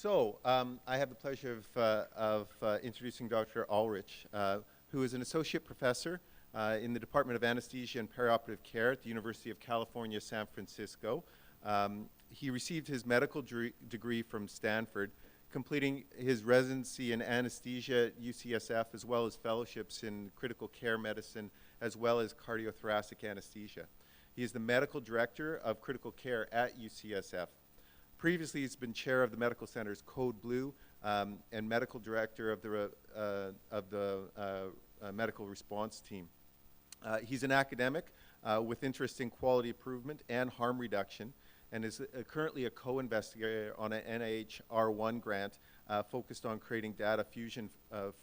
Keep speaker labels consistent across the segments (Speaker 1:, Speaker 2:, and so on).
Speaker 1: I have the pleasure of introducing Dr. Aldrich, who is an associate professor in the Department of Anesthesia and Perioperative Care at the University of California, San Francisco. He received his medical degree from Stanford, completing his residency in anesthesia at UCSF, as well as fellowships in critical care medicine, as well as cardiothoracic anesthesia. He is the medical director of critical care at UCSF. Previously, he's been chair of the medical center's Code Blue and medical director of the medical response team. He's an academic with interest in quality improvement and harm reduction, and is currently a co-investigator on an NIH R1 grant focused on creating data fusion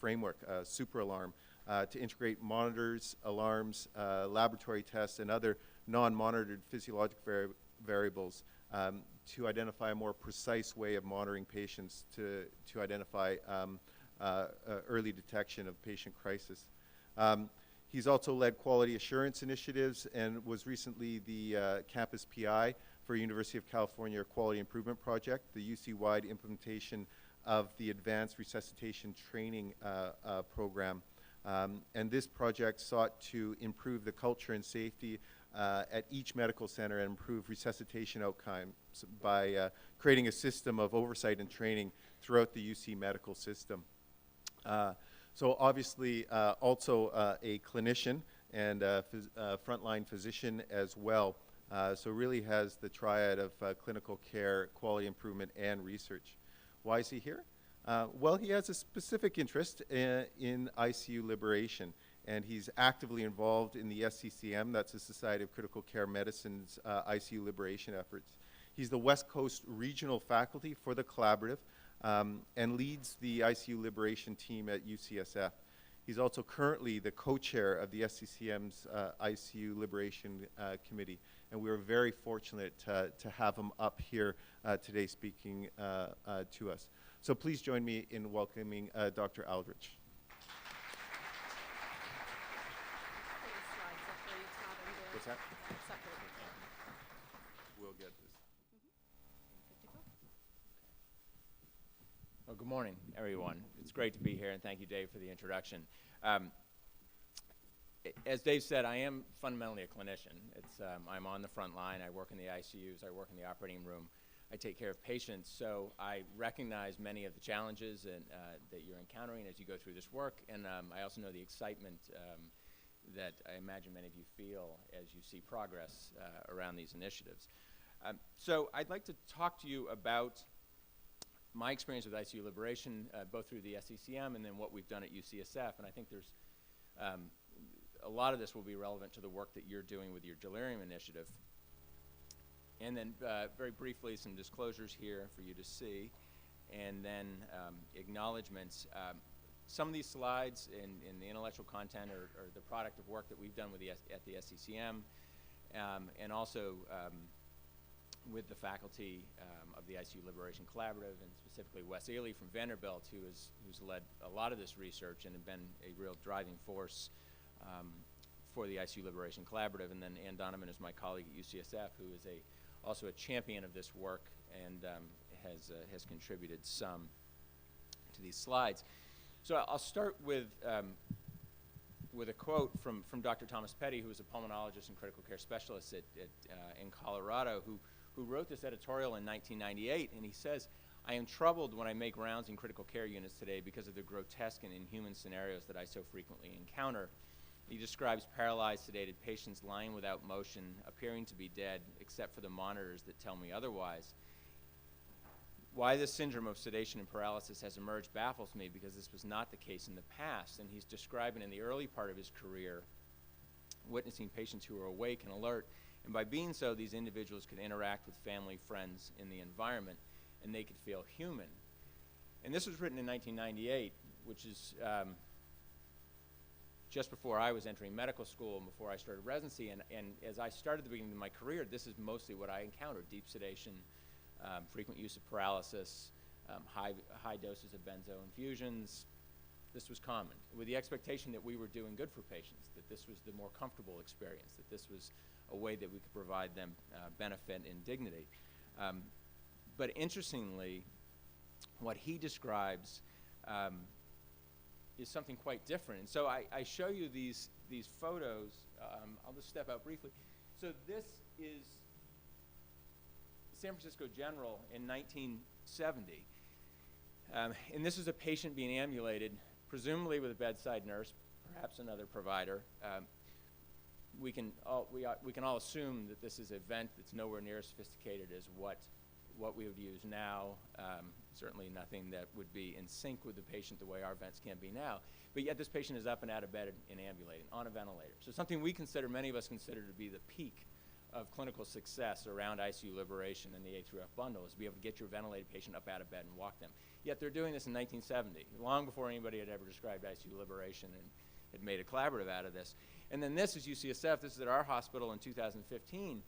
Speaker 1: framework, super alarm, to integrate monitors, alarms, laboratory tests, and other non-monitored physiologic variables to identify a more precise way of monitoring patients to identify early detection of patient crisis. He's also led quality assurance initiatives and was recently the campus PI for University of California Quality Improvement Project, the UC-wide implementation of the Advanced Resuscitation Training program. And this project sought to improve the culture and safety at each medical center and improve resuscitation outcomes by creating a system of oversight and training throughout the UC medical system. So obviously also a clinician and a frontline physician as well. So really has the triad of clinical care, quality improvement, and research. Why is he here? Well, he has a specific interest in ICU Liberation, and he's actively involved in the SCCM, that's the Society of Critical Care Medicine's ICU Liberation efforts. He's the West Coast Regional Faculty for the Collaborative and leads the ICU Liberation team at UCSF. He's also currently the co-chair of the SCCM's ICU Liberation Committee, and we're very fortunate to have him up here today speaking to us. So please join me in welcoming Dr. Aldrich. What's that? We'll get this.
Speaker 2: Well, good morning, everyone. It's great to be here, and thank you, Dave, for the introduction. As Dave said, I am fundamentally a clinician. I'm on the front line. I work in the ICUs. I work in the operating room. I take care of patients, so I recognize many of the challenges that you're encountering as you go through this work, and I also know the excitement that I imagine many of you feel as you see progress around these initiatives. So I'd like to talk to you about my experience with ICU Liberation, both through the SCCM and then what we've done at UCSF, and I think there's a lot of this will be relevant to the work that you're doing with your delirium initiative. And then very briefly, some disclosures here for you to see, and then acknowledgements. Some of these slides in the intellectual content are the product of work that we've done with at the SCCM, and also with the faculty of the ICU Liberation Collaborative, and specifically Wes Ely from Vanderbilt, who's led a lot of this research and have been a real driving force for the ICU Liberation Collaborative, and then Ann Donovan is my colleague at UCSF, who is also a champion of this work and has contributed some to these slides. So I'll start with a quote from Dr. Thomas Petty, who is a pulmonologist and critical care specialist in Colorado, who wrote this editorial in 1998, and he says, "I am troubled when I make rounds in critical care units today because of the grotesque and inhuman scenarios that I so frequently encounter." He describes paralyzed, sedated patients lying without motion, appearing to be dead, except for the monitors that tell me otherwise. Why this syndrome of sedation and paralysis has emerged baffles me, because this was not the case in the past. And he's describing in the early part of his career, witnessing patients who were awake and alert. And by being so, these individuals could interact with family, friends in the environment, and they could feel human. And this was written in 1998, which is just before I was entering medical school and before I started residency. And as I started the beginning of my career, this is mostly what I encountered: deep sedation, frequent use of paralysis, high doses of benzo infusions. This was common, with the expectation that we were doing good for patients, that this was the more comfortable experience, that this was a way that we could provide them benefit and dignity. But interestingly, what he describes is something quite different. And so I show you these photos. I'll just step out briefly. So this is San Francisco General in 1970. And this is a patient being ambulated, presumably with a bedside nurse, perhaps another provider. We can all assume that this is a vent that's nowhere near as sophisticated as what we would use now. Certainly nothing that would be in sync with the patient the way our vents can be now. But yet this patient is up and out of bed and ambulating on a ventilator. So something many of us consider to be the peak of clinical success around ICU Liberation and the A through F bundle is to be able to get your ventilated patient up out of bed and walk them. Yet they're doing this in 1970, long before anybody had ever described ICU Liberation and had made a collaborative out of this. And then this is UCSF. This is at our hospital in 2015.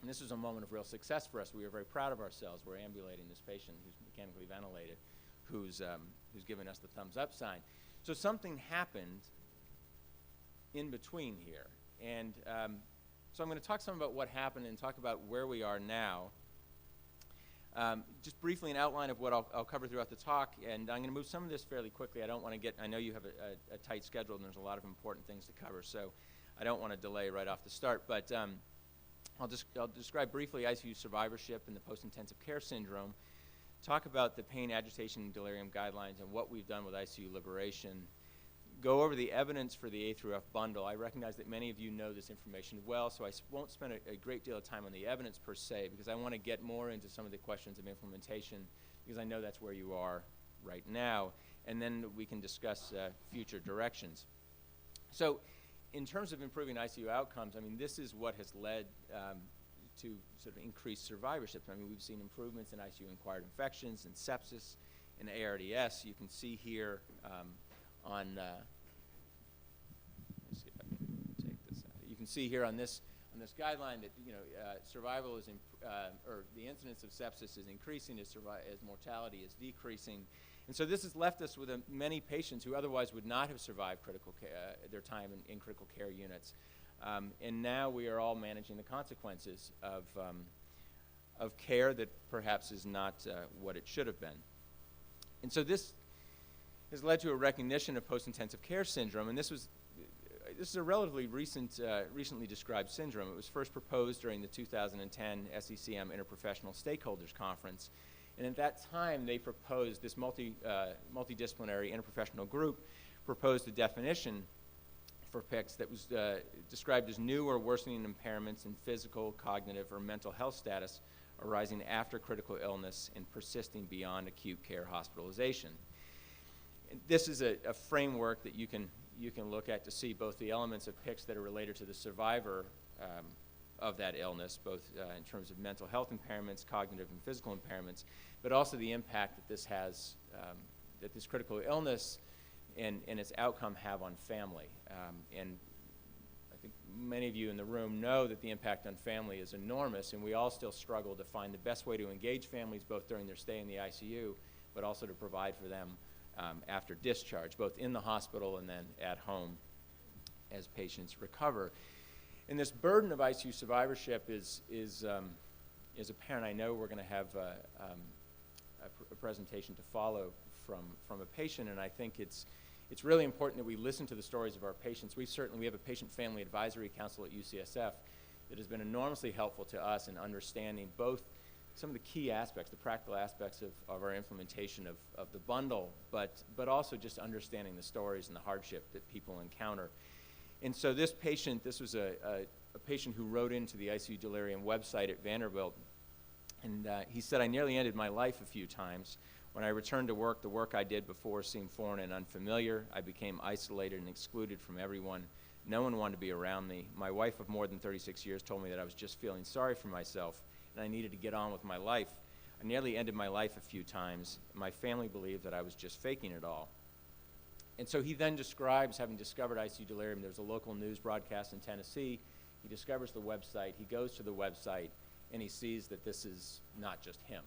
Speaker 2: And this was a moment of real success for us. We were very proud of ourselves. We're ambulating this patient who's mechanically ventilated, who's given us the thumbs up sign. So something happened in between here. And so I'm going to talk some about what happened and talk about where we are now. Just briefly an outline of what I'll cover throughout the talk, and I'm going to move some of this fairly quickly. I know you have a tight schedule and there's a lot of important things to cover, so I don't want to delay right off the start, but I'll describe briefly ICU survivorship and the post-intensive care syndrome, talk about the pain, agitation, and delirium guidelines and what we've done with ICU Liberation, go over the evidence for the A through F bundle. I recognize that many of you know this information well, so I won't spend a great deal of time on the evidence per se, because I want to get more into some of the questions of implementation, because I know that's where you are right now, and then we can discuss future directions. So in terms of improving ICU outcomes, I mean, this is what has led to sort of increased survivorship. I mean, we've seen improvements in ICU-acquired infections and sepsis and ARDS. You can see here let's see if I can take this out. You can see here on this guideline that survival is or the incidence of sepsis is increasing as mortality is decreasing, and so this has left us with many patients who otherwise would not have survived their time in critical care units, and now we are all managing the consequences of care that perhaps is not what it should have been, and so this has led to a recognition of post-intensive care syndrome, and this is a relatively recently described syndrome. It was first proposed during the 2010 SECM Interprofessional Stakeholders Conference, and at that time they proposed, this multidisciplinary interprofessional group proposed a definition for PICS that was described as new or worsening impairments in physical, cognitive, or mental health status arising after critical illness and persisting beyond acute care hospitalization. This is a framework that you can look at to see both the elements of PICS that are related to the survivor of that illness, both in terms of mental health impairments, cognitive and physical impairments, but also the impact that this has, that this critical illness and its outcome have on family. And I think many of you in the room know that the impact on family is enormous, and we all still struggle to find the best way to engage families both during their stay in the ICU, but also to provide for them after discharge, both in the hospital and then at home as patients recover. And this burden of ICU survivorship is apparent. I know we're going to have a presentation to follow from a patient, and I think it's really important that we listen to the stories of our patients. We have a patient family advisory council at UCSF that has been enormously helpful to us in understanding both some of the key aspects, the practical aspects of our implementation of the bundle, but also just understanding the stories and the hardship that people encounter. And so this was a patient who wrote into the ICU Delirium website at Vanderbilt, and he said, "I nearly ended my life a few times. When I returned to work, the work I did before seemed foreign and unfamiliar. I became isolated and excluded from everyone. No one wanted to be around me. My wife of more than 36 years told me that I was just feeling sorry for myself and I needed to get on with my life. I nearly ended my life a few times. My family believed that I was just faking it all." And so he then describes having discovered ICU Delirium. There's a local news broadcast in Tennessee. He discovers the website. He goes to the website, and he sees that this is not just him,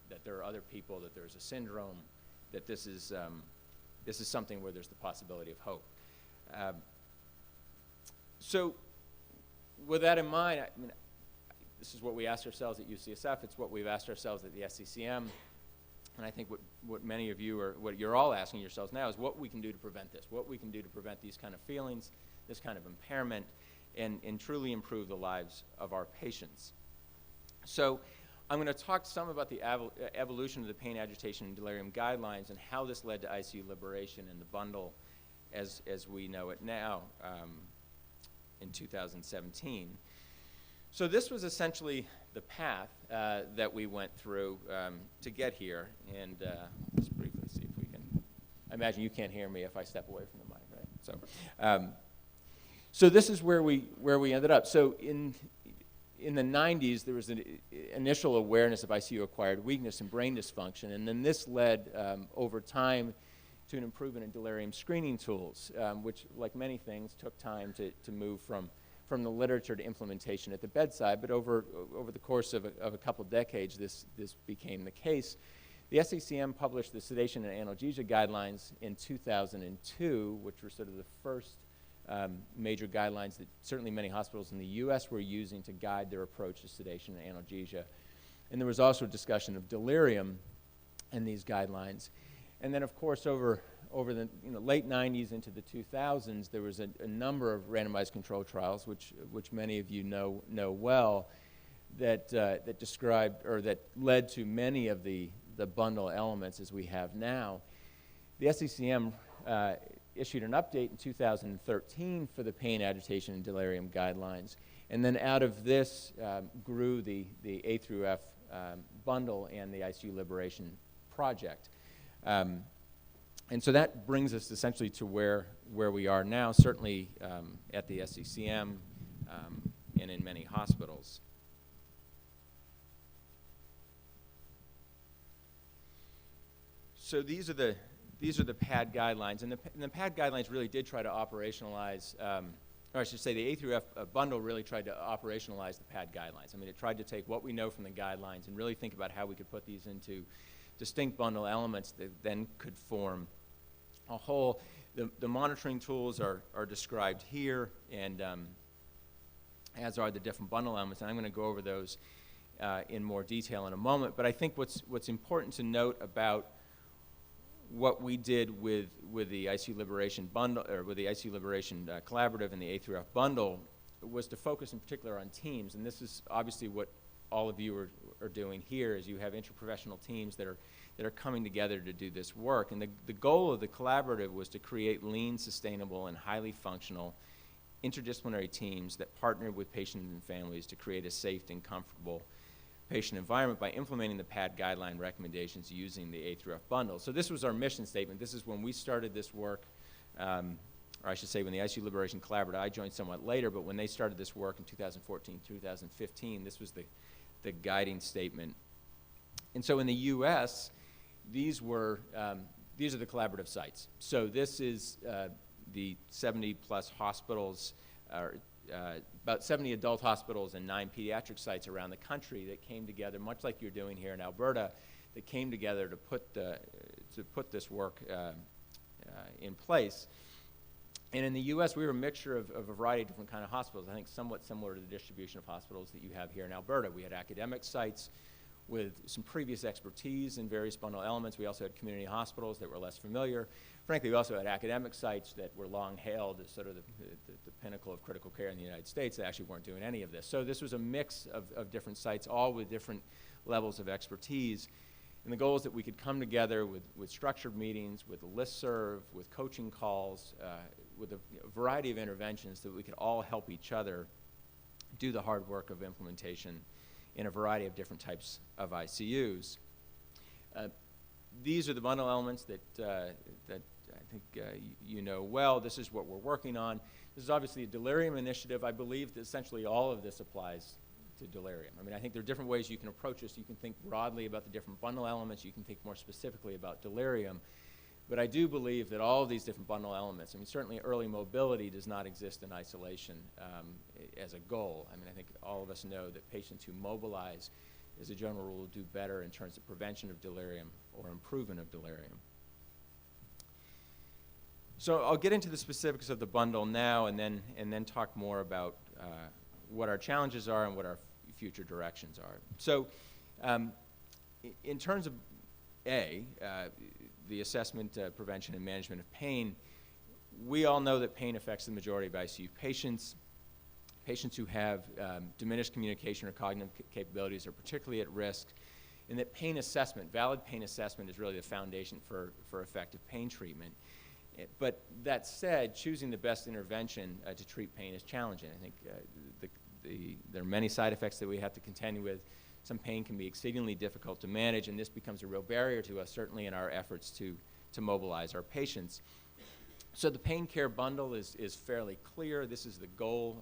Speaker 2: that there are other people, that there's a syndrome, that this is something where there's the possibility of hope. So with that in mind, I mean, this is what we asked ourselves at UCSF. It's what we've asked ourselves at the SCCM. And I think what many of you what you're all asking yourselves now is what we can do to prevent this, what we can do to prevent these kind of feelings, this kind of impairment, and truly improve the lives of our patients. So I'm going to talk some about the evolution of the pain, agitation, and delirium guidelines and how this led to ICU Liberation and the bundle as we know it now in 2017. So this was essentially the path that we went through to get here. And just briefly see if we can. I imagine you can't hear me if I step away from the mic, right? So this is where we ended up. So in the 90s, there was an initial awareness of ICU-acquired weakness and brain dysfunction, and then this led over time to an improvement in delirium screening tools, which, like many things, took time to move from the literature to implementation at the bedside. But over the course of a couple decades, this became the case. The SACM published the sedation and analgesia guidelines in 2002, which were sort of the first major guidelines that certainly many hospitals in the U.S. were using to guide their approach to sedation and analgesia. And there was also a discussion of delirium in these guidelines. And then, of course, over the late 90s into the 2000s, there was a number of randomized controlled trials, which many of you know well, that described or that led to many of the bundle elements as we have now. The SACM issued an update in 2013 for the pain, agitation, and delirium guidelines, and then out of this grew the A through F bundle and the ICU Liberation project. And so that brings us essentially to where we are now, certainly at the SACM and in many hospitals. So these are the PAD guidelines, and the PAD guidelines really did try to operationalize, or I should say the A through F bundle really tried to operationalize the PAD guidelines. I mean, it tried to take what we know from the guidelines and really think about how we could put these into distinct bundle elements that then could form a whole. The monitoring tools are described here, and as are the different bundle elements, and I'm going to go over those in more detail in a moment. But I think what's important to note about what we did with the ICU Liberation bundle, or with the ICU Liberation Collaborative and the A through F bundle, was to focus in particular on teams. And this is obviously what all of you are doing here, is you have interprofessional teams that are coming together to do this work. And the goal of the collaborative was to create lean, sustainable, and highly functional interdisciplinary teams that partnered with patients and families to create a safe and comfortable patient environment by implementing the PAD guideline recommendations using the A through F bundle. So this was our mission statement. This is when we started this work, or I should say when the ICU Liberation Collaborative, I joined somewhat later, but when they started this work in 2014, 2015, this was the guiding statement. And so in the U.S., these are the collaborative sites. So this is the 70-plus hospitals, about 70 adult hospitals and 9 pediatric sites around the country that came together, much like you're doing here in Alberta, that came together to put this work in place. And in the U.S., we were a mixture of a variety of different kind of hospitals, I think somewhat similar to the distribution of hospitals that you have here in Alberta. We had academic sites with some previous expertise in various bundle elements. We also had community hospitals that were less familiar. Frankly, we also had academic sites that were long hailed as sort of the pinnacle of critical care in the United States that actually weren't doing any of this. So this was a mix of different sites, all with different levels of expertise. And the goal is that we could come together with structured meetings, with a listserv, with coaching calls, with a variety of interventions that we could all help each other do the hard work of implementation in a variety of different types of ICUs. These are the bundle elements that I think you know well. This is what we're working on. This is obviously a delirium initiative. I believe that essentially all of this applies to delirium. I mean, I think there are different ways you can approach this. You can think broadly about the different bundle elements. You can think more specifically about delirium. But I do believe that all of these different bundle elements, I mean, certainly early mobility does not exist in isolation as a goal. I mean, I think all of us know that patients who mobilize, as a general rule, do better in terms of prevention of delirium or improvement of delirium. So I'll get into the specifics of the bundle now and then talk more about what our challenges are and what our future directions are. So in terms of the assessment, prevention, and management of pain. We all know that pain affects the majority of ICU patients. Patients who have diminished communication or cognitive capabilities are particularly at risk, and that pain assessment, valid pain assessment, is really the foundation for effective pain treatment. But that said, choosing the best intervention to treat pain is challenging. I think there are many side effects that we have to contend with. Some pain can be exceedingly difficult to manage, and this becomes a real barrier to us, certainly in our efforts to mobilize our patients. So the pain care bundle is fairly clear. This is the goal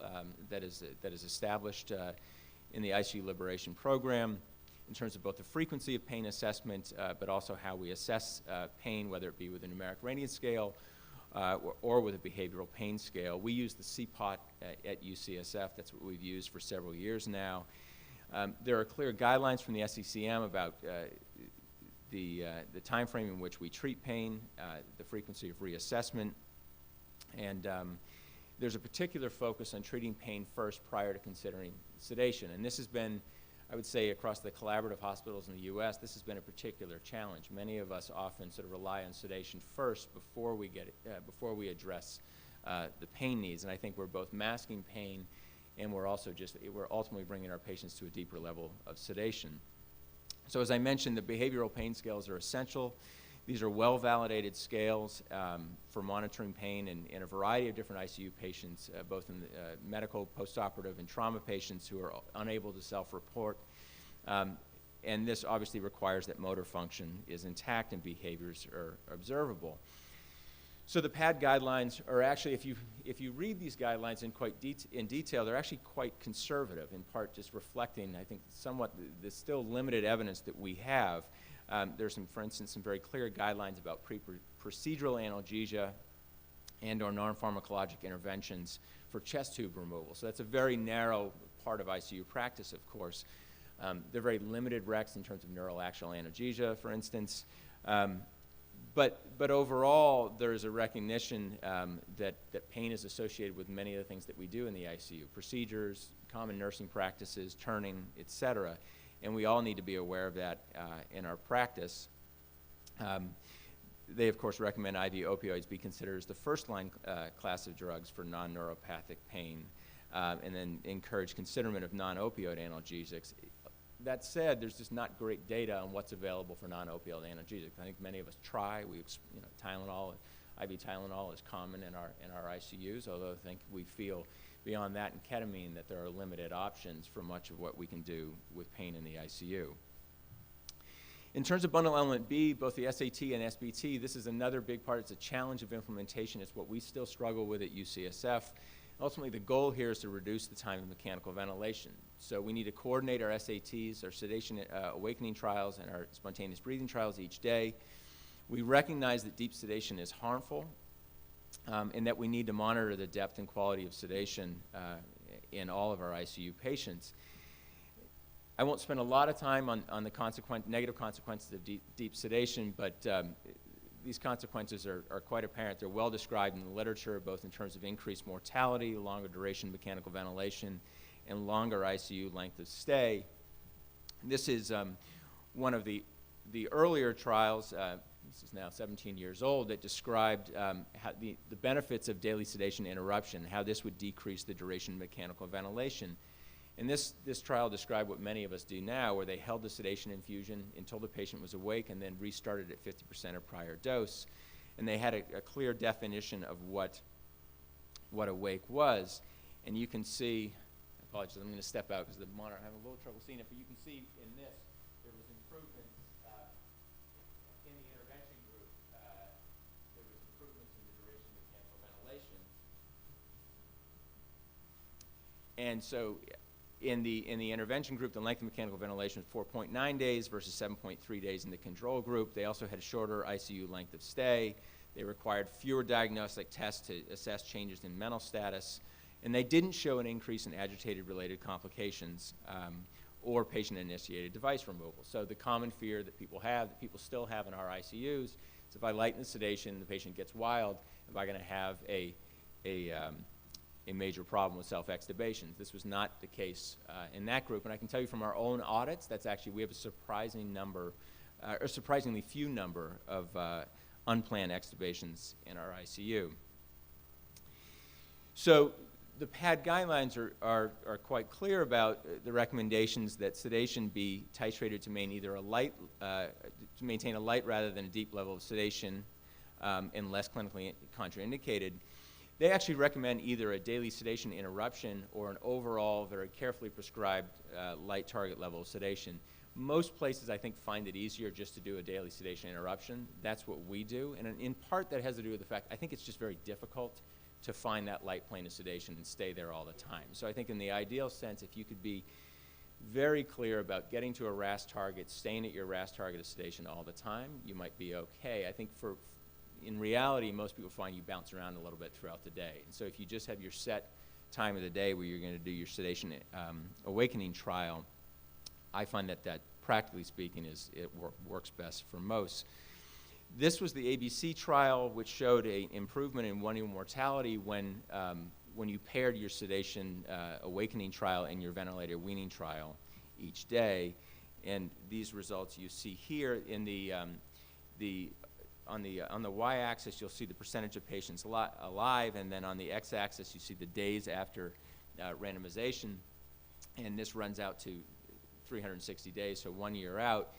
Speaker 2: that is established in the ICU Liberation program in terms of both the frequency of pain assessment, but also how we assess pain, whether it be with a numeric rating scale or with a behavioral pain scale. We use the CPOT at UCSF. That's what we've used for several years now. There are clear guidelines from the SCCM about the time frame in which we treat pain, the frequency of reassessment, and there's a particular focus on treating pain first prior to considering sedation. And this has been, I would say, across the collaborative hospitals in the U.S., this has been a particular challenge. Many of us often sort of rely on sedation first before we address the pain needs. And I think we're both masking pain, and we're ultimately bringing our patients to a deeper level of sedation. So as I mentioned, the behavioral pain scales are essential. These are well-validated scales for monitoring pain in a variety of different ICU patients, both in the medical, postoperative, and trauma patients who are unable to self-report. And this obviously requires that motor function is intact and behaviors are observable. So the PAD guidelines are actually, if you read these guidelines in detail, they're actually quite conservative, in part just reflecting, I think, somewhat the still limited evidence that we have. There's for instance, some very clear guidelines about procedural analgesia and or non-pharmacologic interventions for chest tube removal. So that's a very narrow part of ICU practice, of course. They're very limited recs in terms of neural axial analgesia, for instance. But overall, there's a recognition that pain is associated with many of the things that we do in the ICU, procedures, common nursing practices, turning, et cetera. And we all need to be aware of that in our practice. They, of course, recommend IV opioids be considered as the first-line class of drugs for non-neuropathic pain, and then encourage considerment of non-opioid analgesics. That said, there's just not great data on what's available for non-opioid analgesics. I think many of us try. Tylenol, IV Tylenol is common in our ICUs, although I think we feel beyond that and ketamine that there are limited options for much of what we can do with pain in the ICU. In terms of bundle element B, both the SAT and SBT, this is another big part. It's a challenge of implementation. It's what we still struggle with at UCSF. Ultimately, the goal here is to reduce the time of mechanical ventilation. So we need to coordinate our SATs, our sedation awakening trials, and our spontaneous breathing trials each day. We recognize that deep sedation is harmful, and that we need to monitor the depth and quality of sedation in all of our ICU patients. I won't spend a lot of time on the negative consequences of deep sedation, but these consequences are quite apparent. They're well described in the literature, both in terms of increased mortality, longer duration mechanical ventilation, and longer ICU length of stay. This is one of the earlier trials, this is now 17 years old, that described how the benefits of daily sedation interruption, how this would decrease the duration of mechanical ventilation. And this trial described what many of us do now, where they held the sedation infusion until the patient was awake and then restarted at 50% of prior dose. And they had a clear definition of what awake was. And you can see, I apologize, I'm going to step out because the monitor, I'm having a little trouble seeing it, but you can see in this, there was improvements in the intervention group. There was improvements in the duration of mechanical ventilation. And so in the intervention group, the length of mechanical ventilation was 4.9 days versus 7.3 days in the control group. They also had a shorter ICU length of stay. They required fewer diagnostic tests to assess changes in mental status. And they didn't show an increase in agitated-related complications or patient-initiated device removal. So the common fear that people have, that people still have in our ICUs, is if I lighten the sedation, the patient gets wild, am I going to have a major problem with self-extubations? This was not the case in that group. And I can tell you from our own audits, that's actually, we have a surprising number a surprisingly few number of unplanned extubations in our ICU. So the PAD guidelines are quite clear about the recommendations that sedation be titrated to maintain either a light, to maintain a light rather than a deep level of sedation, and less clinically contraindicated. They actually recommend either a daily sedation interruption or an overall, very carefully prescribed light target level of sedation. Most places, I think, find it easier just to do a daily sedation interruption. That's what we do, and in part that has to do with the fact I think it's just very difficult to find that light plane of sedation and stay there all the time. So I think in the ideal sense, if you could be very clear about getting to a RAS target, staying at your RAS target of sedation all the time, you might be okay. I think in reality, most people find you bounce around a little bit throughout the day. And so if you just have your set time of the day where you're going to do your sedation awakening trial, I find that practically speaking, works best for most. This was the ABC trial, which showed an improvement in 1-year mortality when you paired your sedation awakening trial and your ventilator weaning trial each day. And these results you see here in on the y-axis, you'll see the percentage of patients alive, and then on the x-axis, you see the days after randomization, and this runs out to 360 days, so 1 year out.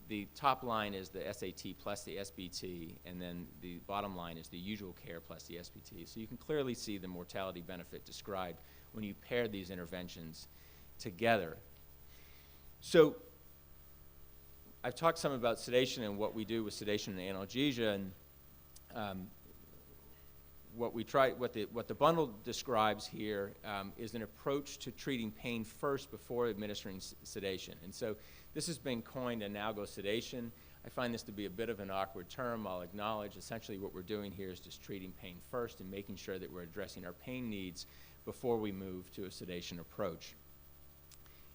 Speaker 2: The top line is the SAT plus the SBT, and then the bottom line is the usual care plus the SBT. So you can clearly see the mortality benefit described when you pair these interventions together. So I've talked some about sedation and what we do with sedation and analgesia, and what the bundle describes here is an approach to treating pain first before administering sedation. And so this has been coined analgo sedation. I find this to be a bit of an awkward term. I'll acknowledge essentially what we're doing here is just treating pain first and making sure that we're addressing our pain needs before we move to a sedation approach.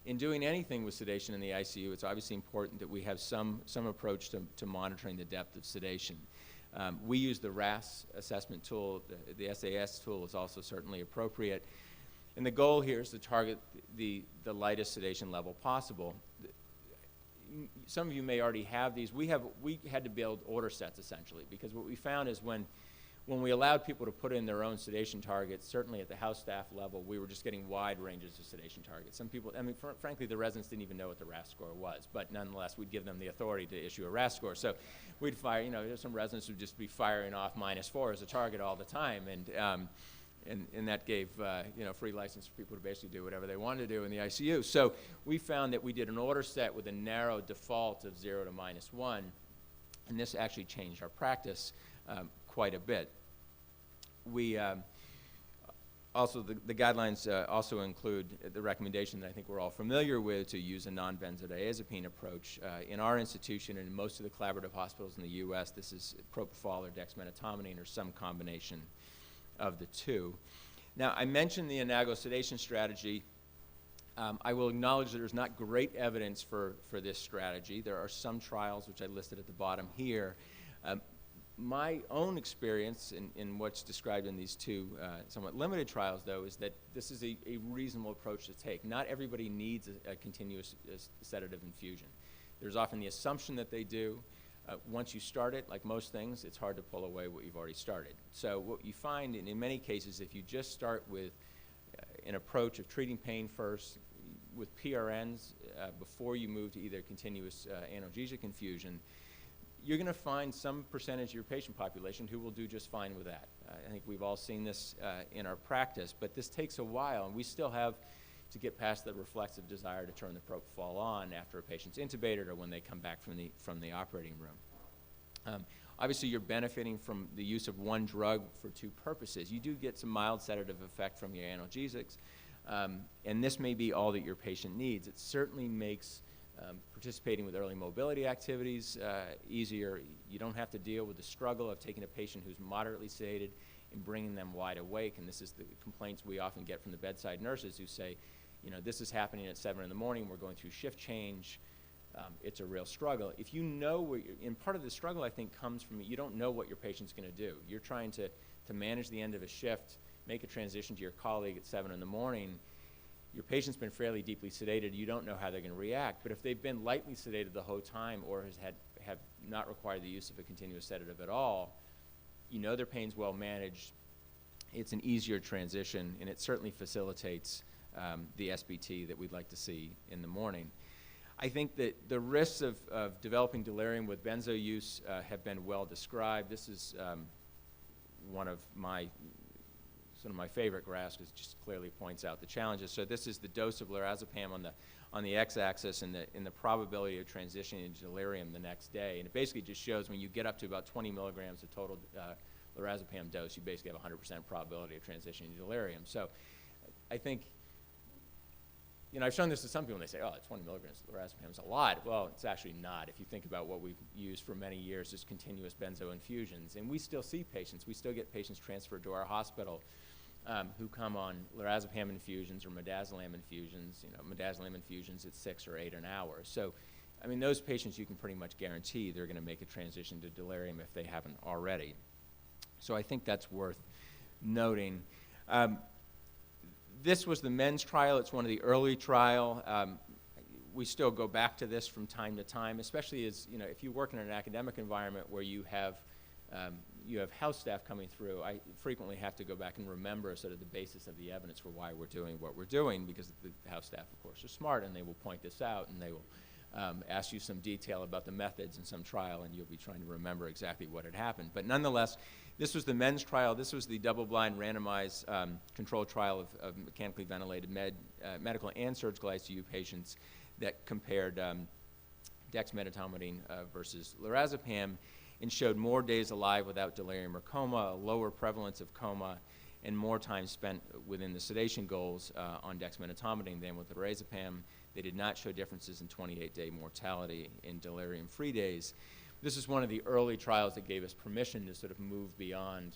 Speaker 2: In doing anything with sedation in the ICU, it's obviously important that we have some approach to monitoring the depth of sedation. We use the RAS assessment tool. The SAS tool is also certainly appropriate. And the goal here is to target the lightest sedation level possible. Some of you may already have these. We had to build order sets, essentially, because what we found is when we allowed people to put in their own sedation targets, certainly at the house staff level, we were just getting wide ranges of sedation targets. Some people, I mean, frankly, the residents didn't even know what the RAS score was, but nonetheless, we'd give them the authority to issue a RAS score. So we'd fire, there's some residents who'd just be firing off -4 as a target all the time, and that gave, free license for people to basically do whatever they wanted to do in the ICU. So we found that we did an order set with a narrow default of 0 to -1, and this actually changed our practice quite a bit. We also, the guidelines also include the recommendation that I think we're all familiar with to use a non-benzodiazepine approach. In our institution and in most of the collaborative hospitals in the U.S., this is propofol or dexmedetomidine or some combination of the two. Now, I mentioned the analgo sedation strategy. I will acknowledge that there's not great evidence for this strategy. There are some trials, which I listed at the bottom here. My own experience in what's described in these two somewhat limited trials, though, is that this is a reasonable approach to take. Not everybody needs a continuous sedative infusion. There's often the assumption that they do. Once you start it, like most things, it's hard to pull away what you've already started. So what you find in many cases, if you just start with an approach of treating pain first with PRNs before you move to either continuous analgesic infusion, you're going to find some percentage of your patient population who will do just fine with that. I think we've all seen this in our practice, but this takes a while, and we still have to get past the reflexive desire to turn the propofol on after a patient's intubated or when they come back from the operating room. Obviously, you're benefiting from the use of one drug for two purposes. You do get some mild sedative effect from your analgesics, and this may be all that your patient needs. It certainly makes participating with early mobility activities easier. You don't have to deal with the struggle of taking a patient who's moderately sedated and bringing them wide awake, and this is the complaints we often get from the bedside nurses who say, this is happening at 7 in the morning, we're going through shift change, it's a real struggle. If you know, and part of the struggle I think comes from you don't know what your patient's going to do. You're trying to manage the end of a shift, make a transition to your colleague at 7 in the morning. your patient's been fairly deeply sedated, you don't know how they're going to react. But if they've been lightly sedated the whole time or have not required the use of a continuous sedative at all, you know their pain's well managed, it's an easier transition, and it certainly facilitates the SBT that we'd like to see in the morning. I think that the risks of developing delirium with benzo use have been well described. This is one of my favorite graphs, because it just clearly points out the challenges. So this is the dose of lorazepam on the x-axis and the probability of transitioning into delirium the next day. And it basically just shows when you get up to about 20 milligrams of total lorazepam dose, you basically have a 100% probability of transitioning to delirium. So I think, I've shown this to some people, and they say, 20 milligrams of lorazepam is a lot. Well, it's actually not. If you think about what we've used for many years as continuous benzo infusions. And we still see patients. We still get patients transferred to our hospital who come on lorazepam infusions or midazolam infusions, midazolam infusions at 6 or 8 an hour. So, those patients you can pretty much guarantee they're going to make a transition to delirium if they haven't already. So I think that's worth noting. This was the men's trial. It's one of the early trial. We still go back to this from time to time, especially as, if you work in an academic environment where you have house staff coming through. I frequently have to go back and remember sort of the basis of the evidence for why we're doing what we're doing, because the house staff, of course, are smart, and they will point this out, and they will ask you some detail about the methods in some trial, and you'll be trying to remember exactly what had happened. But nonetheless, this was the men's trial. This was the double-blind randomized controlled trial of mechanically ventilated medical and surgical ICU patients that compared dexmedetomidine versus lorazepam, and showed more days alive without delirium or coma, a lower prevalence of coma, and more time spent within the sedation goals on dexmedetomidine than with lorazepam. They did not show differences in 28-day mortality in delirium-free days. This is one of the early trials that gave us permission to sort of move beyond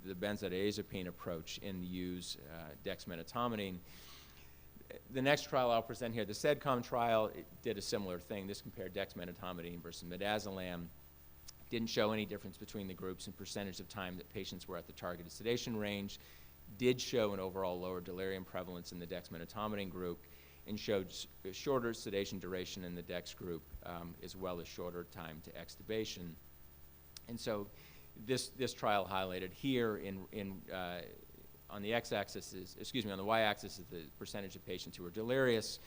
Speaker 2: the benzodiazepine approach and use dexmedetomidine. The next trial I'll present here, the SEDCOM trial, it did a similar thing. This compared dexmedetomidine versus midazolam. Didn't show any difference between the groups in percentage of time that patients were at the targeted sedation range. Did show an overall lower delirium prevalence in the dexmedetomidine group, and showed shorter sedation duration in the dex group, as well as shorter time to extubation. And so this trial highlighted here on the x-axis on the y-axis is the percentage of patients who were delirious,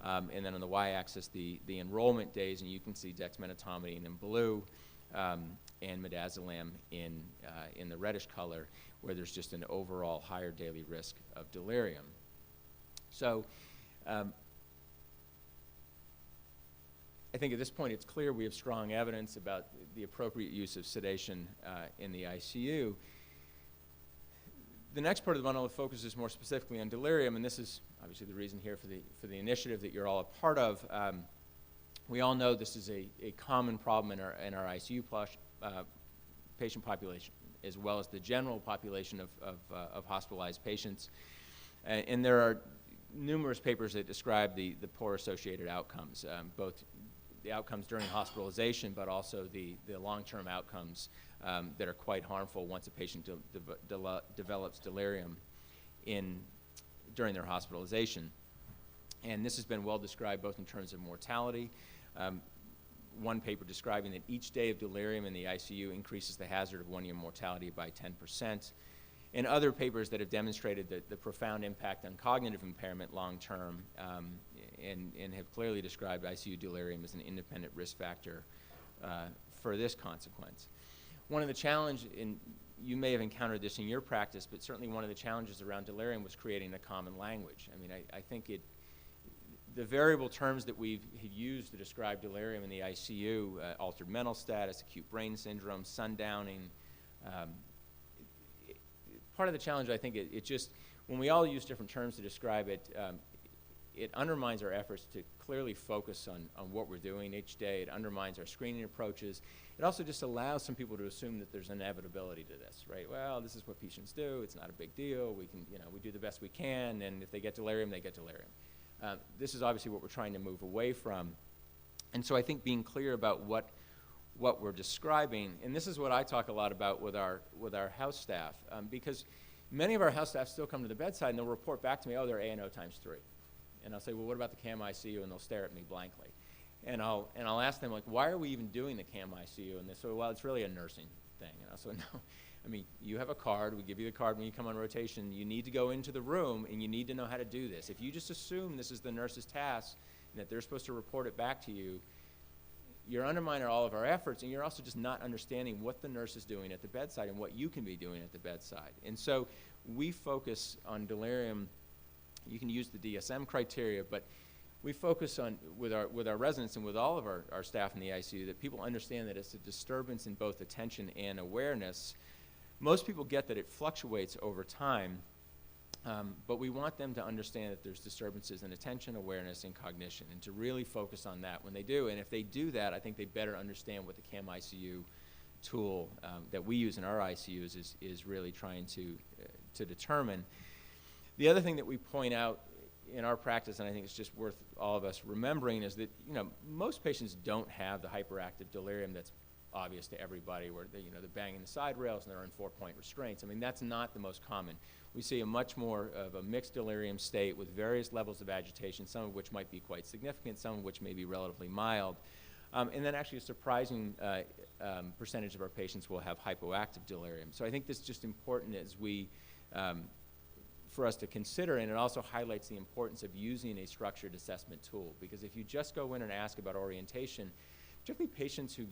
Speaker 2: and then on the y-axis the enrollment days, and you can see dexmedetomidine in blue, and midazolam in the reddish color, where there's just an overall higher daily risk of delirium. So I think at this point it's clear we have strong evidence about the appropriate use of sedation in the ICU. The next part of the bundle focuses more specifically on delirium, and this is obviously the reason here for the initiative that you're all a part of. We all know this is a common problem in our ICU patient population, as well as the general population of hospitalized patients. And there are numerous papers that describe the poor associated outcomes, both the outcomes during hospitalization, but also the long-term outcomes that are quite harmful once a patient develops delirium during their hospitalization. And this has been well described both in terms of mortality. One paper describing that each day of delirium in the ICU increases the hazard of one-year mortality by 10%. And other papers that have demonstrated the profound impact on cognitive impairment long-term, and have clearly described ICU delirium as an independent risk factor for this consequence. One of the challenges, and you may have encountered this in your practice, but certainly one of the challenges around delirium was creating a common language. I mean, I think the variable terms that we've used to describe delirium in the ICU, altered mental status, acute brain syndrome, sundowning, part of the challenge, I think, it just, when we all use different terms to describe it, it undermines our efforts to clearly focus on what we're doing each day. It undermines our screening approaches. It also just allows some people to assume that there's inevitability to this, right? Well, this is what patients do. It's not a big deal. We can, we do the best we can, and if they get delirium, they get delirium. This is obviously what we're trying to move away from. And so I think being clear about what we're describing, and this is what I talk a lot about with our house staff, because Many of our house staff still come to the bedside and they'll report back to me, oh, they're A&O times 3. And I'll say, well, what about the CAM ICU? And they'll stare at me blankly. And I'll ask them, like, why are we even doing the CAM ICU? And they say, well, it's really a nursing thing. And I'll say, no, I mean, you have a card. We give you the card when you come on rotation. You need to go into the room, and you need to know how to do this. If you just assume this is the nurse's task and that they're supposed to report it back to you, you're undermining all of our efforts, and you're also just not understanding what the nurse is doing at the bedside and what you can be doing at the bedside. And so we focus on delirium. You can use the DSM criteria, but we focus on, with our residents and with all of our staff in the ICU, that people understand that it's a disturbance in both attention and awareness. Most people get that it fluctuates over time, but we want them to understand that there's disturbances in attention, awareness, and cognition, and to really focus on that when they do. And if they do that, I think they better understand what the CAM ICU tool that we use in our ICUs is really trying to determine. The other thing that we point out in our practice, and I think it's just worth all of us remembering, is that most patients don't have the hyperactive delirium that's obvious to everybody, where they're banging the side rails and they're in 4-point restraints. I mean, that's not the most common. We see a much more of a mixed delirium state with various levels of agitation, some of which might be quite significant, some of which may be relatively mild. And then actually a surprising percentage of our patients will have hypoactive delirium. So I think this is just important as for us to consider, and it also highlights the importance of using a structured assessment tool, because if you just go in and ask about orientation, particularly patients who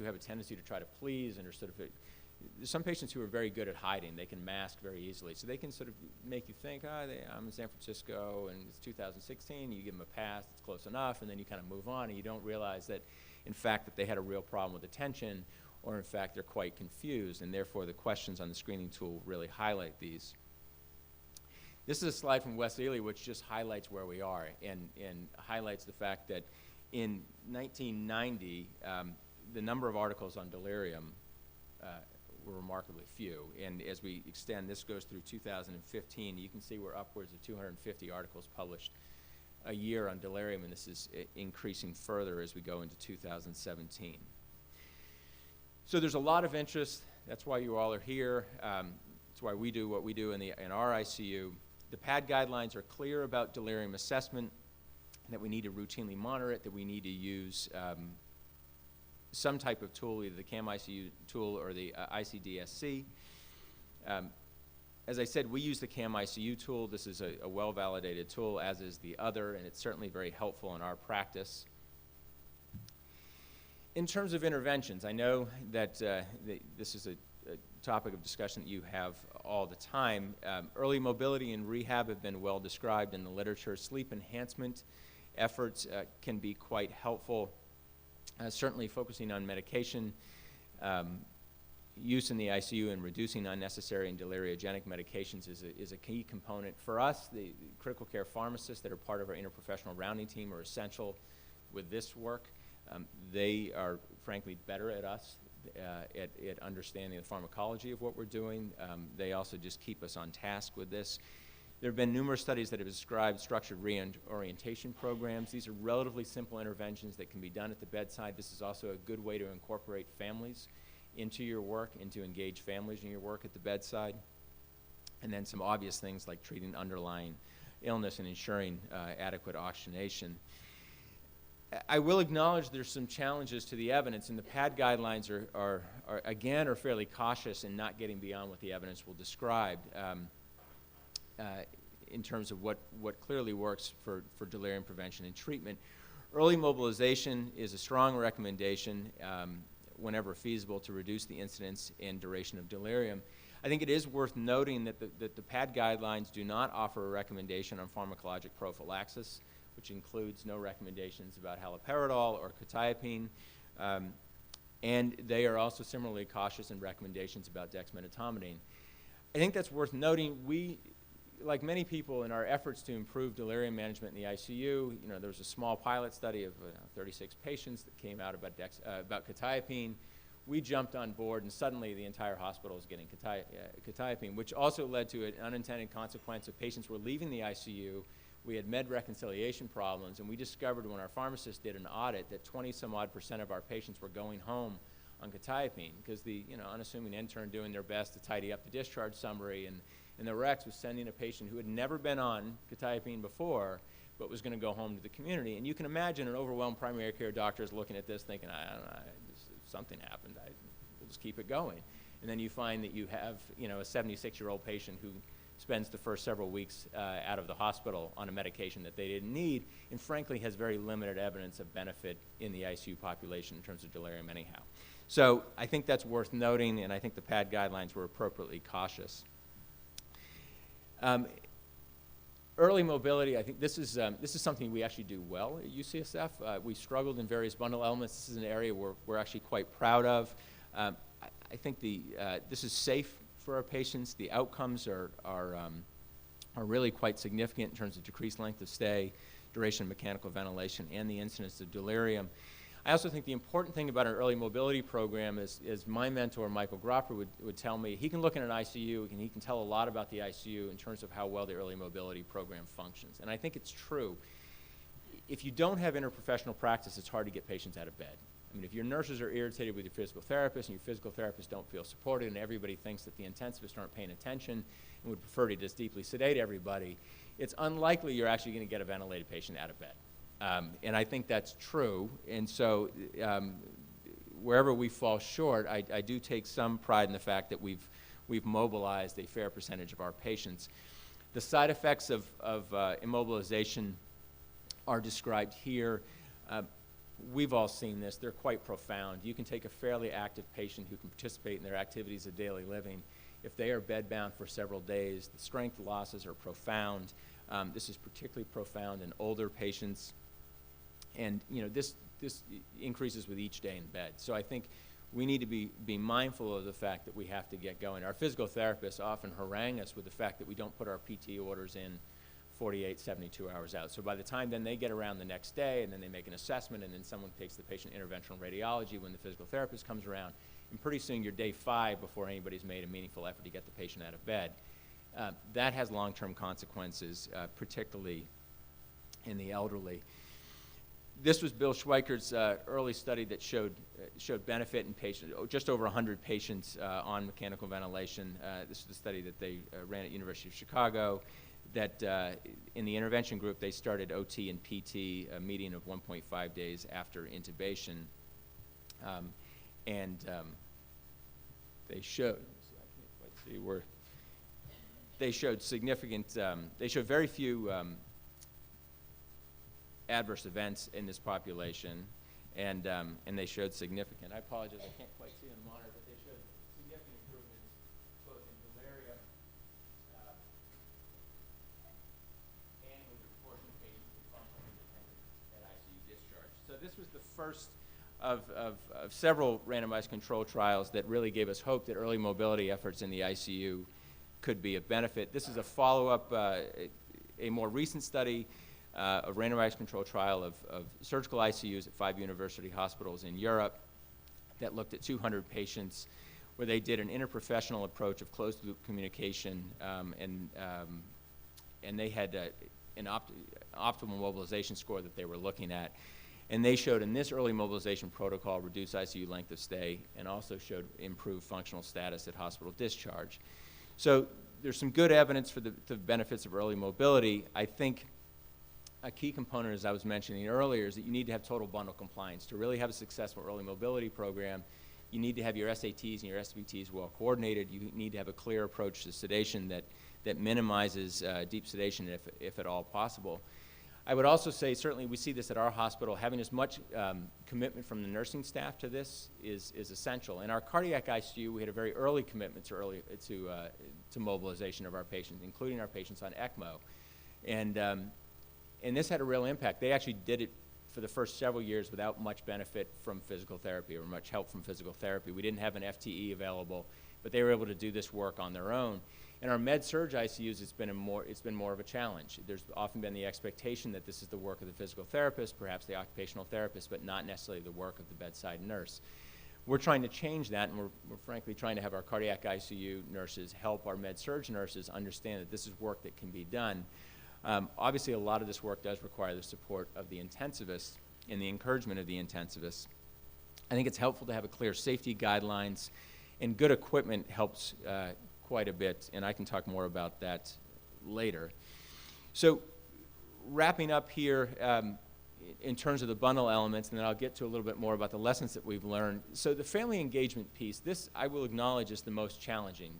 Speaker 2: have a tendency to try to please and are sort of there's some patients who are very good at hiding. They can mask very easily. So they can sort of make you think, I'm in San Francisco and it's 2016. You give them a pass, it's close enough, and then you kind of move on, and you don't realize that, in fact, that they had a real problem with attention, or in fact they're quite confused, and therefore the questions on the screening tool really highlight these. This is a slide from West Ely which just highlights where we are and highlights the fact that in 1990, the number of articles on delirium were remarkably few. And as we extend, this goes through 2015, you can see we're upwards of 250 articles published a year on delirium, and this is increasing further as we go into 2017. So there's a lot of interest. That's why you all are here. That's why we do what we do in our ICU. The PAD guidelines are clear about delirium assessment, that we need to routinely monitor it, that we need to use some type of tool, either the CAM ICU tool or the ICDSC. As I said, we use the CAM ICU tool. This is a well-validated tool, as is the other, and it's certainly very helpful in our practice. In terms of interventions, I know that this is a topic of discussion that you have all the time. Early mobility and rehab have been well described in the literature. Sleep enhancement efforts can be quite helpful. Certainly focusing on medication use in the ICU and reducing unnecessary and deliriogenic medications is a key component. For us, the critical care pharmacists that are part of our interprofessional rounding team are essential with this work. They are, frankly, better at us at understanding the pharmacology of what we're doing. They also just keep us on task with this. There have been numerous studies that have described structured reorientation programs. These are relatively simple interventions that can be done at the bedside. This is also a good way to incorporate families into your work and to engage families in your work at the bedside. And then some obvious things like treating underlying illness and ensuring adequate oxygenation. I will acknowledge there's some challenges to the evidence, and the PAD guidelines are fairly cautious in not getting beyond what the evidence will describe. In terms of what clearly works for delirium prevention and treatment. Early mobilization is a strong recommendation whenever feasible to reduce the incidence and duration of delirium. I think it is worth noting that the PAD guidelines do not offer a recommendation on pharmacologic prophylaxis, which includes no recommendations about haloperidol or quetiapine, and they are also similarly cautious in recommendations about dexmedetomidine. I think that's worth noting. We, like many people in our efforts to improve delirium management in the ICU, there was a small pilot study of 36 patients that came out about quetiapine. We jumped on board, and suddenly the entire hospital was getting quetiapine, which also led to an unintended consequence of patients were leaving the ICU. We had med reconciliation problems, and we discovered when our pharmacists did an audit that 20-some-odd% of our patients were going home on quetiapine, because the unassuming intern doing their best to tidy up the discharge summary, and the Rex was sending a patient who had never been on quetiapine before, but was going to go home to the community. And you can imagine an overwhelmed primary care doctor is looking at this thinking, I don't know, something happened, we'll just keep it going. And then you find that you have a 76-year-old patient who spends the first several weeks out of the hospital on a medication that they didn't need, and frankly has very limited evidence of benefit in the ICU population in terms of delirium anyhow. So I think that's worth noting, and I think the PAD guidelines were appropriately cautious. Early mobility, I think this is something we actually do well at UCSF. We struggled in various bundle elements. This is an area we're actually quite proud of. I think this is safe for our patients. The outcomes are really quite significant in terms of decreased length of stay, duration of mechanical ventilation, and the incidence of delirium. I also think the important thing about an early mobility program is my mentor, Michael Gropper, would tell me, he can look in an ICU and he can tell a lot about the ICU in terms of how well the early mobility program functions. And I think it's true. If you don't have interprofessional practice, it's hard to get patients out of bed. I mean, if your nurses are irritated with your physical therapist and your physical therapists don't feel supported and everybody thinks that the intensivists aren't paying attention and would prefer to just deeply sedate everybody, it's unlikely you're actually going to get a ventilated patient out of bed. And I think that's true. And so wherever we fall short, I do take some pride in the fact that we've mobilized a fair percentage of our patients. The side effects of immobilization are described here. We've all seen this. They're quite profound. You can take a fairly active patient who can participate in their activities of daily living. If they are bedbound for several days, the strength losses are profound. This is particularly profound in older patients. And this increases with each day in bed. So I think we need to be mindful of the fact that we have to get going. Our physical therapists often harangue us with the fact that we don't put our PT orders in 48, 72 hours out. So by the time then they get around the next day and then they make an assessment and then someone takes the patient interventional radiology when the physical therapist comes around, and pretty soon you're day 5 before anybody's made a meaningful effort to get the patient out of bed. That has long-term consequences, particularly in the elderly. This was Bill Schweikert's early study that showed benefit in patients, just over 100 patients on mechanical ventilation. This is the study that they ran at University of Chicago, that in the intervention group they started OT and PT a median of 1.5 days after intubation. They showed, they showed significant, they showed very few adverse events in this population, and they showed significant. I apologize, I can't quite see on the monitor, but they showed significant improvements both in delirium and with the proportion of patients with functional independence at ICU discharge. So this was the first of several randomized control trials that really gave us hope that early mobility efforts in the ICU could be of benefit. This is a follow-up, a more recent study, a randomized control trial of surgical ICUs at 5 university hospitals in Europe that looked at 200 patients, where they did an interprofessional approach of closed-loop communication, and they had an optimal mobilization score that they were looking at. And they showed in this early mobilization protocol reduced ICU length of stay and also showed improved functional status at hospital discharge. So there's some good evidence for the benefits of early mobility. I think a key component, as I was mentioning earlier, is that you need to have total bundle compliance. To really have a successful early mobility program, you need to have your SATs and your SVTs well coordinated. You need to have a clear approach to sedation that minimizes deep sedation if at all possible. I would also say, certainly we see this at our hospital, having as much commitment from the nursing staff to this is essential. In our cardiac ICU, we had a very early commitment to mobilization of our patients, including our patients on ECMO. And this had a real impact. They actually did it for the first several years without much benefit from physical therapy or much help from physical therapy. We didn't have an FTE available, but they were able to do this work on their own. In our med-surg ICUs, it's been more of a challenge. There's often been the expectation that this is the work of the physical therapist, perhaps the occupational therapist, but not necessarily the work of the bedside nurse. We're trying to change that, and we're frankly trying to have our cardiac ICU nurses help our med-surg nurses understand that this is work that can be done. Obviously, a lot of this work does require the support of the intensivists and the encouragement of the intensivists. I think it's helpful to have a clear safety guidelines, and good equipment helps quite a bit, and I can talk more about that later. So wrapping up here in terms of the bundle elements, and then I'll get to a little bit more about the lessons that we've learned. So the family engagement piece, this I will acknowledge is the most challenging.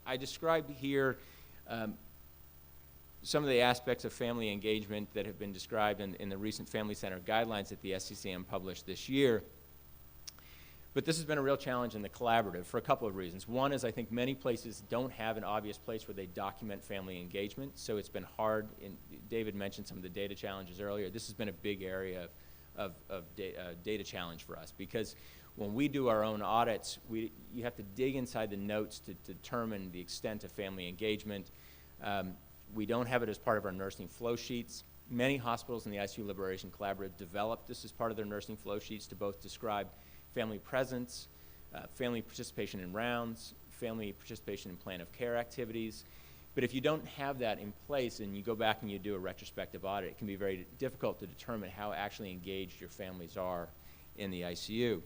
Speaker 2: I described here some of the aspects of family engagement that have been described in the recent Family Center guidelines that the SCCM published this year. But this has been a real challenge in the collaborative for a couple of reasons. One is I think many places don't have an obvious place where they document family engagement, so it's been hard. David mentioned some of the data challenges earlier. This has been a big area of data challenge for us, because when we do our own audits, you have to dig inside the notes to determine the extent of family engagement. We don't have it as part of our nursing flow sheets. Many hospitals in the ICU Liberation Collaborative developed this as part of their nursing flow sheets to both describe family presence, family participation in rounds, family participation in plan of care activities. But if you don't have that in place and you go back and you do a retrospective audit, it can be very difficult to determine how actually engaged your families are in the ICU.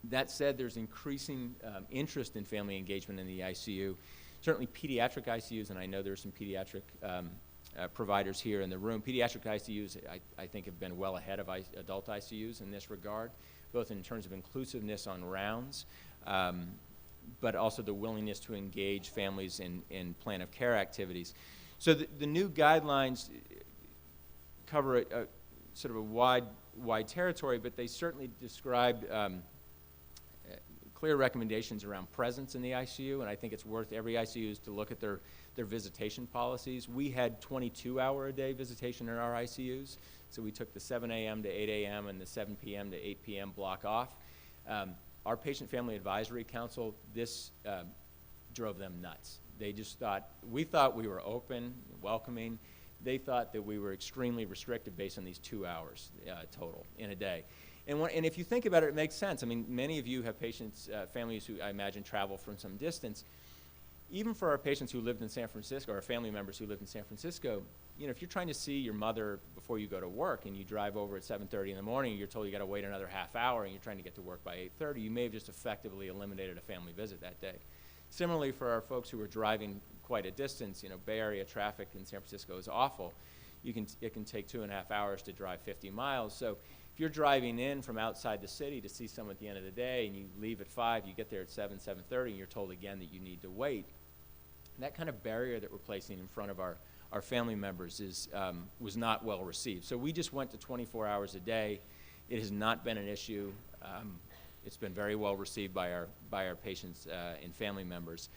Speaker 2: That said, there's increasing interest in family engagement in the ICU. Certainly pediatric ICUs, and I know there's some pediatric providers here in the room. Pediatric ICUs, I think, have been well ahead of adult ICUs in this regard, both in terms of inclusiveness on rounds, but also the willingness to engage families in plan of care activities. So the new guidelines cover a sort of a wide territory, but they certainly described clear recommendations around presence in the ICU, and I think it's worth every ICU to look at their visitation policies. We had 22-hour-a-day visitation in our ICUs, so we took the 7 a.m. to 8 a.m. and the 7 p.m. to 8 p.m. block off. Our Patient Family Advisory Council, this drove them nuts. They just thought, we thought we were open, welcoming. They thought that we were extremely restrictive based on these 2 hours total in a day. And if you think about it, it makes sense. I mean, many of you have patients, families who I imagine travel from some distance. Even for our patients who lived in San Francisco, or family members who lived in San Francisco, you know, if you're trying to see your mother before you go to work and you drive over at 7:30 in the morning and you're told you got to wait another half hour and you're trying to get to work by 8:30, you may have just effectively eliminated a family visit that day. Similarly, for our folks who are driving quite a distance, you know, Bay Area traffic in San Francisco is awful. It can take 2.5 hours to drive 50 miles. So if you're driving in from outside the city to see someone at the end of the day and you leave at 5, you get there at 7:30, and you're told again that you need to wait, that kind of barrier that we're placing in front of our family members was not well received. So we just went to 24 hours a day. It has not been an issue. It's been very well received by our patients and family members.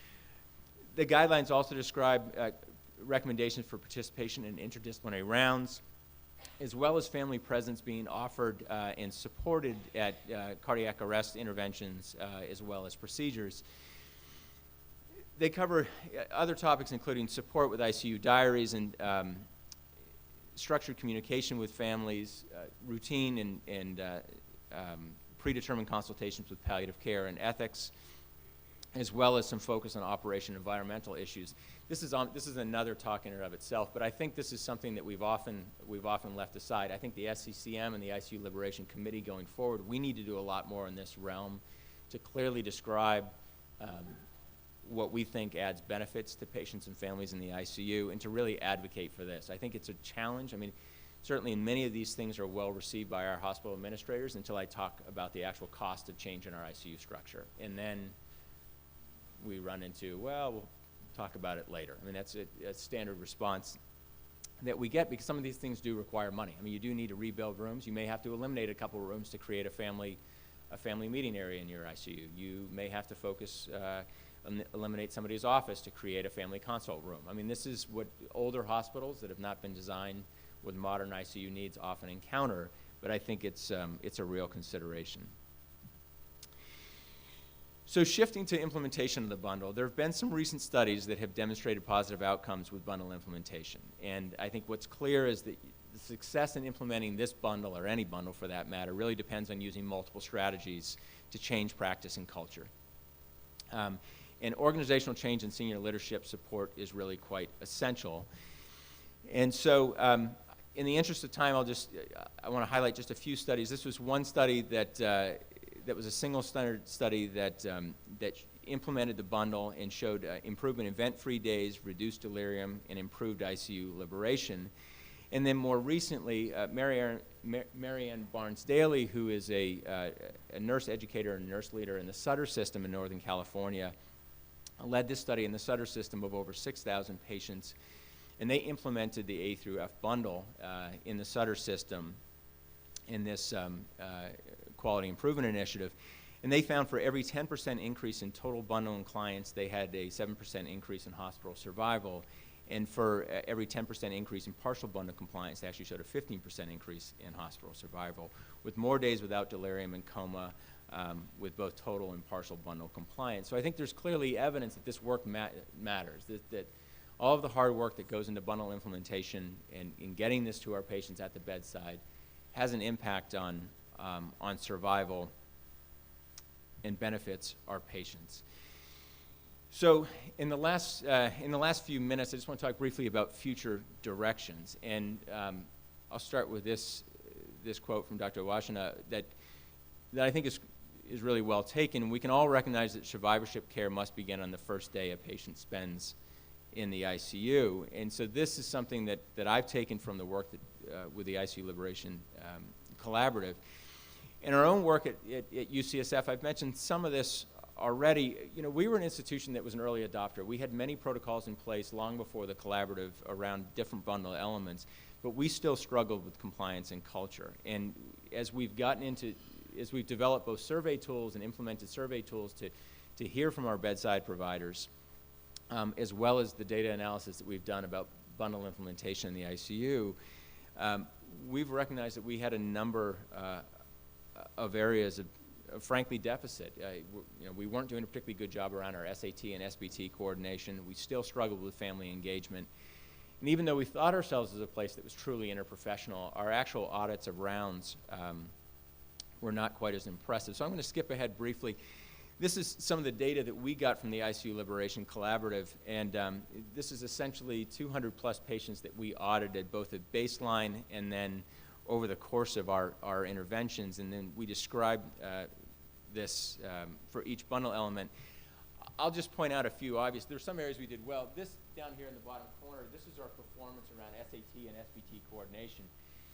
Speaker 2: The guidelines also describe recommendations for participation in interdisciplinary rounds, as well as family presence being offered and supported at cardiac arrest interventions as well as procedures. They cover other topics including support with ICU diaries and structured communication with families, routine and predetermined consultations with palliative care and ethics, as well as some focus on operation and environmental issues. This is another talk in and of itself, but I think this is something that we've often left aside. I think the SCCM and the ICU Liberation Committee going forward, we need to do a lot more in this realm to clearly describe what we think adds benefits to patients and families in the ICU, and to really advocate for this. I think it's a challenge. I mean, certainly many of these things are well received by our hospital administrators until I talk about the actual cost of change in our ICU structure. And then we run into, well, we'll talk about it later. I mean, that's a standard response that we get, because some of these things do require money. I mean, you do need to rebuild rooms. You may have to eliminate a couple of rooms to create a family meeting area in your ICU. You may have to focus, eliminate somebody's office to create a family consult room. I mean, this is what older hospitals that have not been designed with modern ICU needs often encounter, but I think it's a real consideration. So shifting to implementation of the bundle, there have been some recent studies that have demonstrated positive outcomes with bundle implementation. And I think what's clear is that the success in implementing this bundle, or any bundle for that matter, really depends on using multiple strategies to change practice and culture. And organizational change and senior leadership support is really quite essential. And so In the interest of time, I want to highlight just a few studies. This was one study that was a single study that implemented the bundle and showed improvement in event-free days, reduced delirium, and improved ICU liberation. And then more recently, Marianne Barnes-Daly, who is a nurse educator and nurse leader in the Sutter system in Northern California, led this study in the Sutter system of over 6,000 patients. And they implemented the A through F bundle in the Sutter system in this quality improvement initiative. And they found for every 10% increase in total bundling clients, they had a 7% increase in hospital survival. And for every 10% increase in partial bundle compliance, they actually showed a 15% increase in hospital survival, with more days without delirium and coma, with both total and partial bundle compliance. So I think there's clearly evidence that this work matters, that all of the hard work that goes into bundle implementation and in getting this to our patients at the bedside has an impact on survival and benefits our patients. So in the last few minutes, I just want to talk briefly about future directions. And I'll start with this quote from Dr. Washina that I think is really well taken. We can all recognize that survivorship care must begin on the first day a patient spends in the ICU. And so this is something that I've taken from the work that, with the ICU Liberation Collaborative. In our own work at UCSF, I've mentioned some of this already. You know, we were an institution that was an early adopter. We had many protocols in place long before the collaborative around different bundle elements, but we still struggled with compliance and culture. And as we've developed both survey tools and implemented survey tools to hear from our bedside providers, as well as the data analysis that we've done about bundle implementation in the ICU, we've recognized that we had a number of areas of frankly deficit. You know, we weren't doing a particularly good job around our SAT and SBT coordination. We still struggled with family engagement. And even though we thought ourselves as a place that was truly interprofessional, our actual audits of rounds were not quite as impressive. So I'm going to skip ahead briefly. This is some of the data that we got from the ICU Liberation Collaborative, and this is essentially 200 plus patients that we audited, both at baseline and then over the course of our interventions, and then we described this for each bundle element. I'll just point out a few obvious. There's some areas we did well. This down here in the bottom corner, this is our performance around SAT and SBT coordination.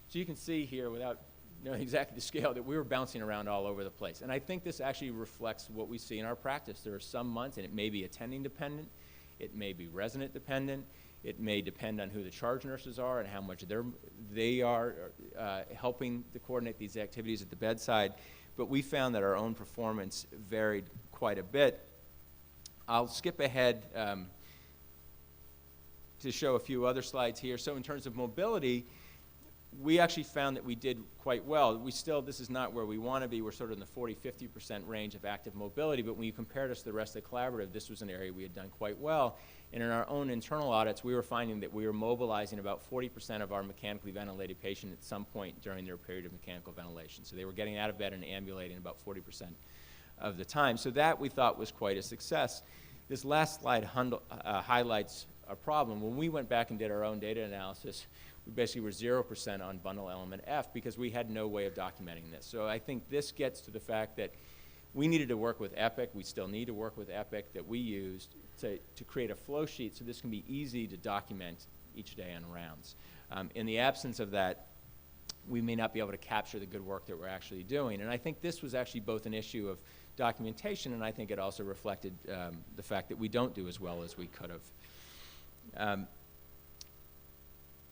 Speaker 2: So you can see here, without knowing exactly the scale, that we were bouncing around all over the place. And I think this actually reflects what we see in our practice. There are some months, and it may be attending dependent, it may be resident dependent, it may depend on who the charge nurses are and how much they are helping to coordinate these activities at the bedside. But we found that our own performance varied quite a bit. I'll skip ahead to show a few other slides here. So in terms of mobility, we actually found that we did quite well. This is not where we want to be. We're sort of in the 40–50% range of active mobility, but when you compared us to the rest of the collaborative, this was an area we had done quite well. And in our own internal audits, we were finding that we were mobilizing about 40% of our mechanically ventilated patients at some point during their period of mechanical ventilation. So they were getting out of bed and ambulating about 40% of the time. So that we thought was quite a success. This last slide highlights a problem. When we went back and did our own data analysis, we basically were 0% on bundle element F because we had no way of documenting this. So I think this gets to the fact that we needed to work with Epic. We still need to work with Epic that we used to create a flow sheet so this can be easy to document each day on rounds. In the absence of that, we may not be able to capture the good work that we're actually doing. And I think this was actually both an issue of documentation, and I think it also reflected the fact that we don't do as well as we could have.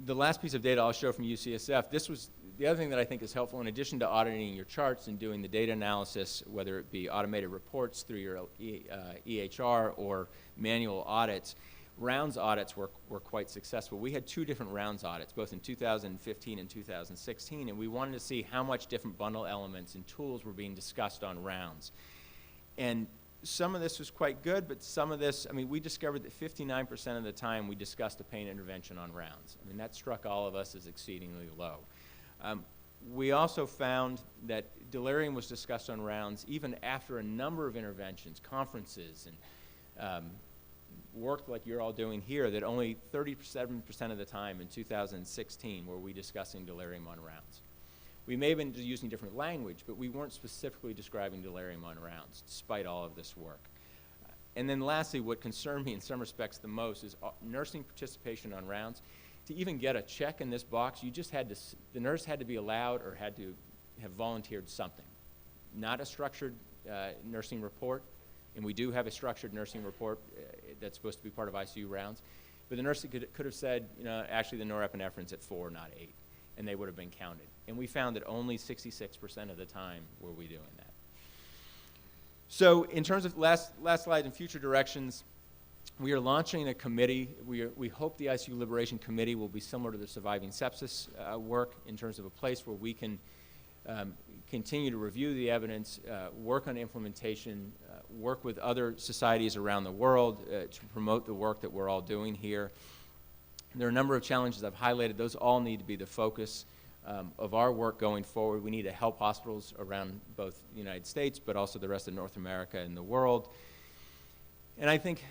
Speaker 2: The last piece of data I'll show from UCSF, this was the other thing that I think is helpful in addition to auditing your charts and doing the data analysis, whether it be automated reports through your EHR or manual audits. Rounds audits were quite successful. We had 2 different rounds audits, both in 2015 and 2016, and we wanted to see how much different bundle elements and tools were being discussed on rounds. And some of this was quite good, but some of this, I mean, we discovered that 59% of the time we discussed a pain intervention on rounds. I mean, that struck all of us as exceedingly low. We also found that delirium was discussed on rounds even after a number of interventions, conferences, and work like you're all doing here, that only 37% of the time in 2016 were we discussing delirium on rounds. We may have been using different language, but we weren't specifically describing delirium on rounds, despite all of this work. And then lastly, what concerned me in some respects the most is nursing participation on rounds. To even get a check in this box, you just had to, the nurse had to be allowed or had to have volunteered something. Not a structured nursing report, and we do have a structured nursing report that's supposed to be part of ICU rounds, but the nurse could have said, you know, actually the norepinephrine's at 4, not 8, and they would have been counted. And we found that only 66% of the time were we doing that. So in terms of last slide and future directions, we are launching a committee. We hope the ICU Liberation Committee will be similar to the surviving sepsis work in terms of a place where we can continue to review the evidence, work on implementation, work with other societies around the world to promote the work that we're all doing here. There are a number of challenges I've highlighted. Those all need to be the focus of our work going forward. We need to help hospitals around both the United States, but also the rest of North America and the world. And I think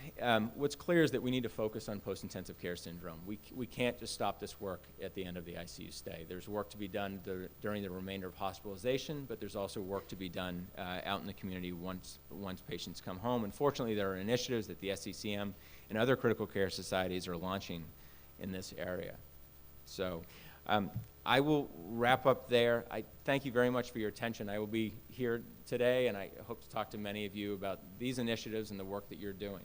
Speaker 2: what's clear is that we need to focus on post-intensive care syndrome. We can't just stop this work at the end of the ICU stay. There's work to be done during the remainder of hospitalization, but there's also work to be done out in the community once patients come home. Unfortunately, there are initiatives that the SCCM and other critical care societies are launching in this area. So I will wrap up there. I thank you very much for your attention. I will be here today, and I hope to talk to many of you about these initiatives and the work that you're doing.